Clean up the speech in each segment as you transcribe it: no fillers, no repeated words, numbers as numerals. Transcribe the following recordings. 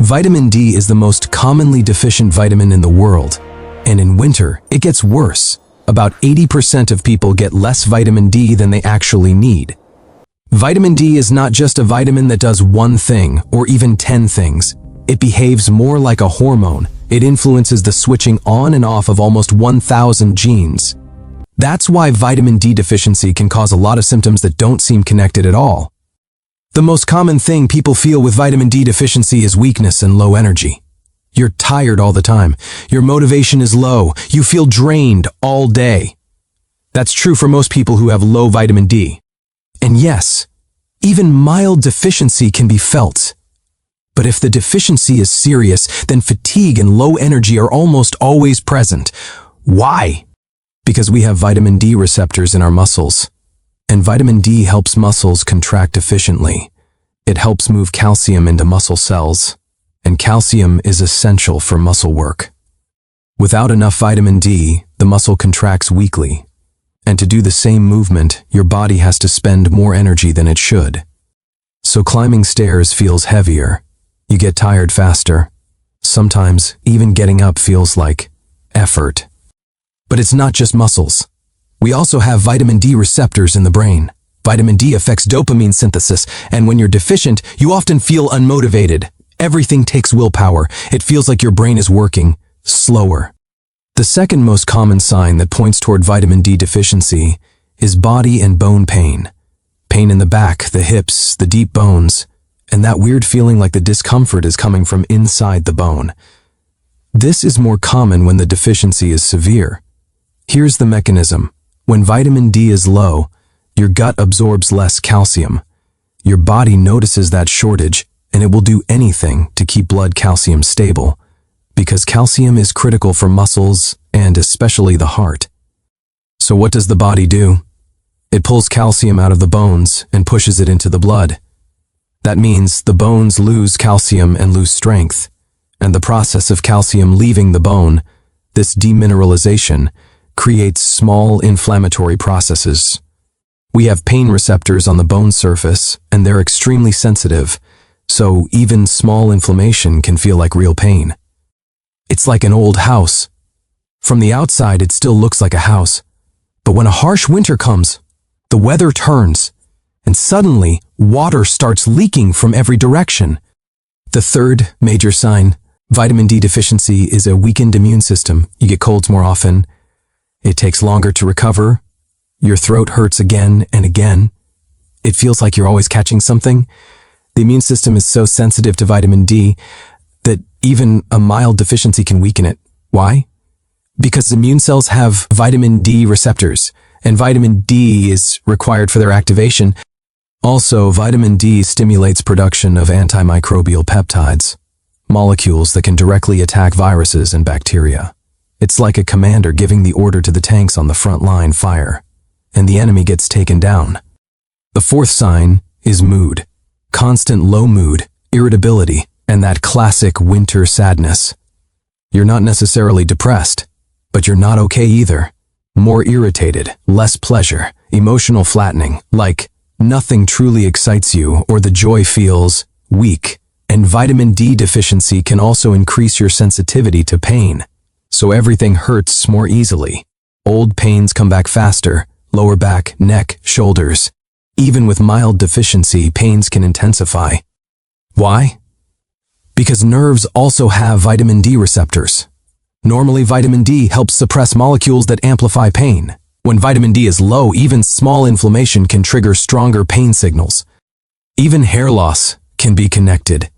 Vitamin D is the most commonly deficient vitamin in the world, and in winter, it gets worse. About 80% of people get less vitamin D than they actually need. Vitamin D is not just a vitamin that does one thing or even 10 things. It behaves more like a hormone. It influences the switching on and off of almost 1,000 genes. That's why vitamin D deficiency can cause a lot of symptoms that don't seem connected at all. The most common thing people feel with vitamin D deficiency is weakness and low energy. You're tired all the time. Your motivation is low. You feel drained all day. That's true for most people who have low vitamin D. And yes, even mild deficiency can be felt. But if the deficiency is serious, then fatigue and low energy are almost always present. Why? Because we have vitamin D receptors in our muscles. And vitamin D helps muscles contract efficiently. It helps move calcium into muscle cells, and calcium is essential for muscle work. Without enough vitamin D, the muscle contracts weakly. And to do the same movement, your body has to spend more energy than it should. So climbing stairs feels heavier. You get tired faster. Sometimes even getting up feels like effort. But it's not just muscles. We also have vitamin D receptors in the brain. Vitamin D affects dopamine synthesis, and when you're deficient, you often feel unmotivated. Everything takes willpower. It feels like your brain is working slower. The second most common sign that points toward vitamin D deficiency is body and bone pain. Pain in the back, the hips, the deep bones, and that weird feeling like the discomfort is coming from inside the bone. This is more common when the deficiency is severe. Here's the mechanism. When vitamin D is low, your gut absorbs less calcium. Your body notices that shortage, and it will do anything to keep blood calcium stable, because calcium is critical for muscles and especially the heart. So what does the body do? It pulls calcium out of the bones and pushes it into the blood. That means the bones lose calcium and lose strength, and the process of calcium leaving the bone, this demineralization, creates small inflammatory processes. We have pain receptors on the bone surface, and they're extremely sensitive, so even small inflammation can feel like real pain. It's like an old house. From the outside, it still looks like a house, but when a harsh winter comes, the weather turns, and suddenly water starts leaking from every direction. The third major sign, vitamin D deficiency, is a weakened immune system. You get colds more often. It takes longer to recover. Your throat hurts again and again. It feels like you're always catching something. The immune system is so sensitive to vitamin D that even a mild deficiency can weaken it. Why? Because immune cells have vitamin D receptors, and vitamin D is required for their activation. Also, vitamin D stimulates production of antimicrobial peptides, molecules that can directly attack viruses and bacteria. It's like a commander giving the order to the tanks on the front line, fire, and the enemy gets taken down. The fourth sign is mood. Constant low mood, irritability, and that classic winter sadness. You're not necessarily depressed, but you're not okay either. More irritated, less pleasure, emotional flattening, like nothing truly excites you or the joy feels weak. And vitamin D deficiency can also increase your sensitivity to pain, so everything hurts more easily. Old pains come back faster, lower back, neck, shoulders. Even with mild deficiency, pains can intensify. Why? Because nerves also have vitamin D receptors. Normally, vitamin D helps suppress molecules that amplify pain. When vitamin D is low, even small inflammation can trigger stronger pain signals. Even hair loss can be connected.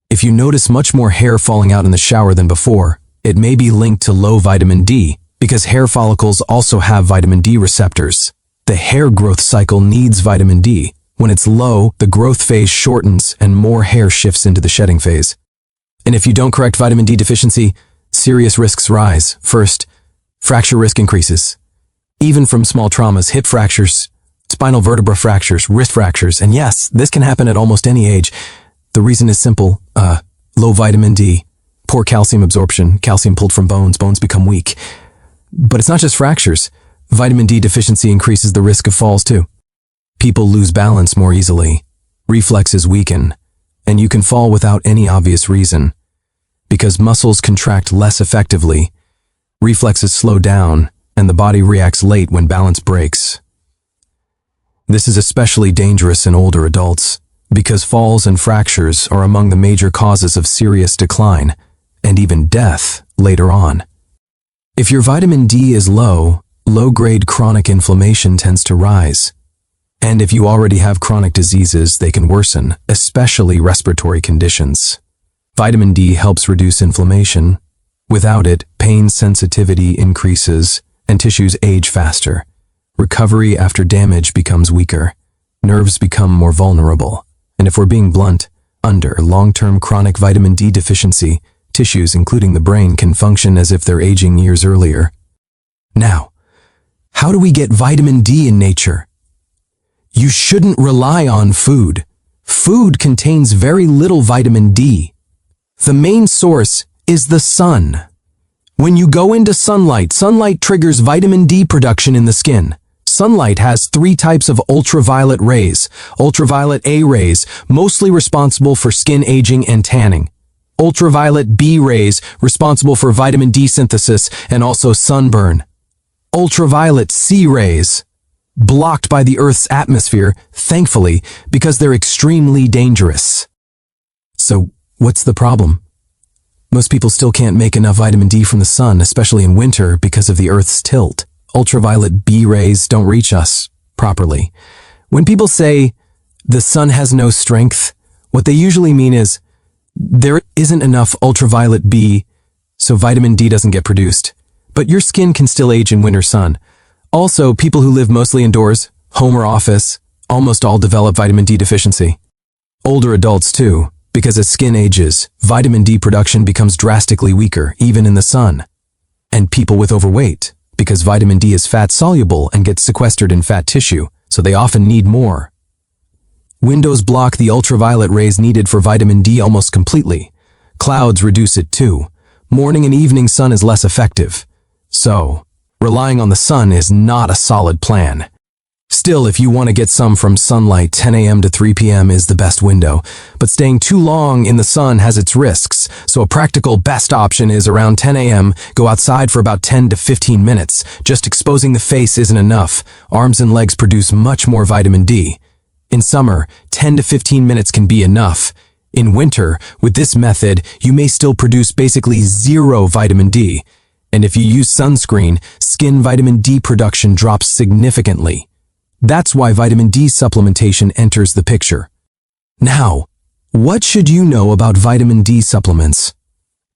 If you notice much more hair falling out in the shower than before, it may be linked to low vitamin D, because hair follicles also have vitamin D receptors. The hair growth cycle needs vitamin D. When it's low, the growth phase shortens and more hair shifts into the shedding phase. And if you don't correct vitamin D deficiency, serious risks rise. First, fracture risk increases. Even from small traumas, hip fractures, spinal vertebra fractures, wrist fractures, and yes, this can happen at almost any age. The reason is simple, low vitamin D. Poor calcium absorption, calcium pulled from bones, bones become weak. But it's not just fractures. Vitamin D deficiency increases the risk of falls too. People lose balance more easily. Reflexes weaken. and you can fall without any obvious reason. Because muscles contract less effectively, reflexes slow down, and the body reacts late when balance breaks. This is especially dangerous in older adults, because falls and fractures are among the major causes of serious decline, and even death later on. If your vitamin D is low, low-grade chronic inflammation tends to rise. And if you already have chronic diseases, they can worsen, especially respiratory conditions. Vitamin D helps reduce inflammation. Without it, pain sensitivity increases, and tissues age faster. Recovery after damage becomes weaker. Nerves become more vulnerable. And if we're being blunt, under long-term chronic vitamin D deficiency, tissues, including the brain, can function as if they're aging years earlier. Now, how do we get vitamin D in nature? You shouldn't rely on food. Food contains very little vitamin D. The main source is the sun. When you go into sunlight, sunlight triggers vitamin D production in the skin. Sunlight has 3 types of ultraviolet rays. Ultraviolet A rays, mostly responsible for skin aging and tanning. Ultraviolet B rays, responsible for vitamin D synthesis and also sunburn. Ultraviolet C rays, blocked by the Earth's atmosphere, thankfully, because they're extremely dangerous. So, what's the problem? Most people still can't make enough vitamin D from the sun, especially in winter, because of the Earth's tilt. Ultraviolet B rays don't reach us properly. When people say, the sun has no strength, what they usually mean is, there isn't enough ultraviolet B, so vitamin D doesn't get produced. But your skin can still age in winter sun. Also, people who live mostly indoors, home or office, almost all develop vitamin D deficiency. Older adults too, because as skin ages, vitamin D production becomes drastically weaker, even in the sun. And people with overweight, because vitamin D is fat-soluble and gets sequestered in fat tissue, so they often need more. Windows block the ultraviolet rays needed for vitamin D almost completely. Clouds reduce it too. Morning and evening sun is less effective. So, relying on the sun is not a solid plan. Still, if you want to get some from sunlight, 10 a.m. to 3 p.m. is the best window, but staying too long in the sun has its risks, so a practical best option is around 10 a.m., go outside for about 10 to 15 minutes. Just exposing the face isn't enough. Arms and legs produce much more vitamin D. In summer, 10 to 15 minutes can be enough. In winter, with this method, you may still produce basically zero vitamin D. And if you use sunscreen, skin vitamin D production drops significantly. That's why vitamin D supplementation enters the picture. Now, what should you know about vitamin D supplements?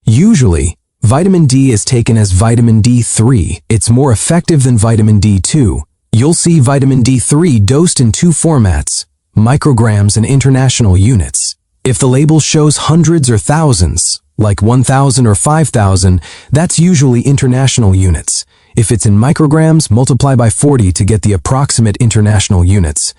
Usually, vitamin D is taken as vitamin D3. It's more effective than vitamin D2. You'll see vitamin D3 dosed in 2 formats, micrograms and international units. If the label shows hundreds or thousands, like 1,000 or 5,000, that's usually international units. If it's in micrograms, multiply by 40 to get the approximate international units.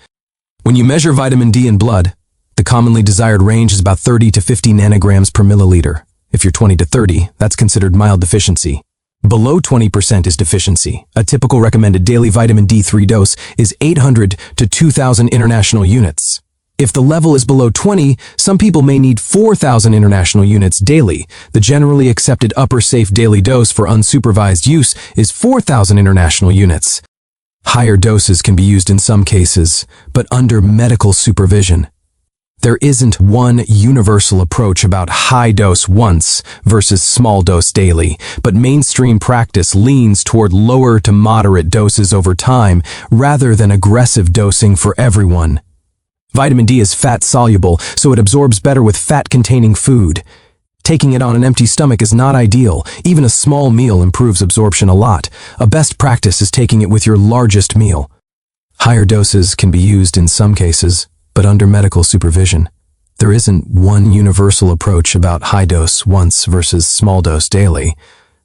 When you measure vitamin D in blood, the commonly desired range is about 30 to 50 nanograms per milliliter. If you're 20 to 30, that's considered mild deficiency. Below 20% is deficiency. A typical recommended daily vitamin D3 dose is 800 to 2,000 international units. If the level is below 20, some people may need 4,000 international units daily. The generally accepted upper safe daily dose for unsupervised use is 4,000 international units. Higher doses can be used in some cases, but under medical supervision. There isn't one universal approach about high dose once versus small dose daily, but mainstream practice leans toward lower to moderate doses over time rather than aggressive dosing for everyone. Vitamin D is fat-soluble, so it absorbs better with fat-containing food. Taking it on an empty stomach is not ideal. Even a small meal improves absorption a lot. A best practice is taking it with your largest meal. Higher doses can be used in some cases, but under medical supervision. There isn't one universal approach about high dose once versus small dose daily,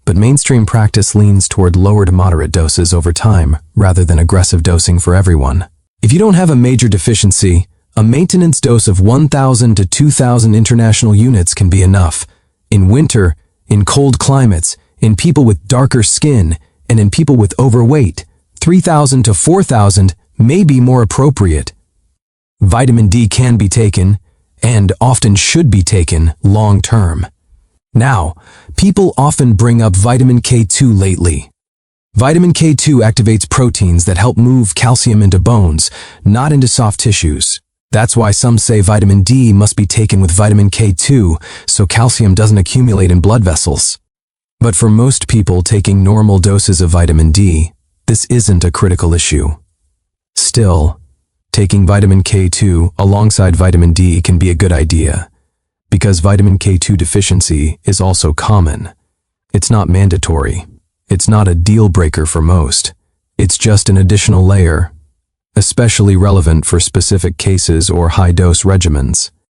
but mainstream practice leans toward lower to moderate doses over time rather than aggressive dosing for everyone. If you don't have a major deficiency, a maintenance dose of 1,000 to 2,000 international units can be enough. In winter, in cold climates, in people with darker skin, and in people with overweight, 3,000 to 4,000 may be more appropriate. Vitamin D can be taken, and often should be taken long term. Now, people often bring up vitamin K2 lately. Vitamin K2 activates proteins that help move calcium into bones, not into soft tissues. That's why some say vitamin D must be taken with vitamin K2 so calcium doesn't accumulate in blood vessels. But for most people taking normal doses of vitamin D, this isn't a critical issue. Still, taking vitamin K2 alongside vitamin D can be a good idea, because vitamin K2 deficiency is also common. It's not mandatory. It's not a deal breaker for most. It's just an additional layer, especially relevant for specific cases or high-dose regimens.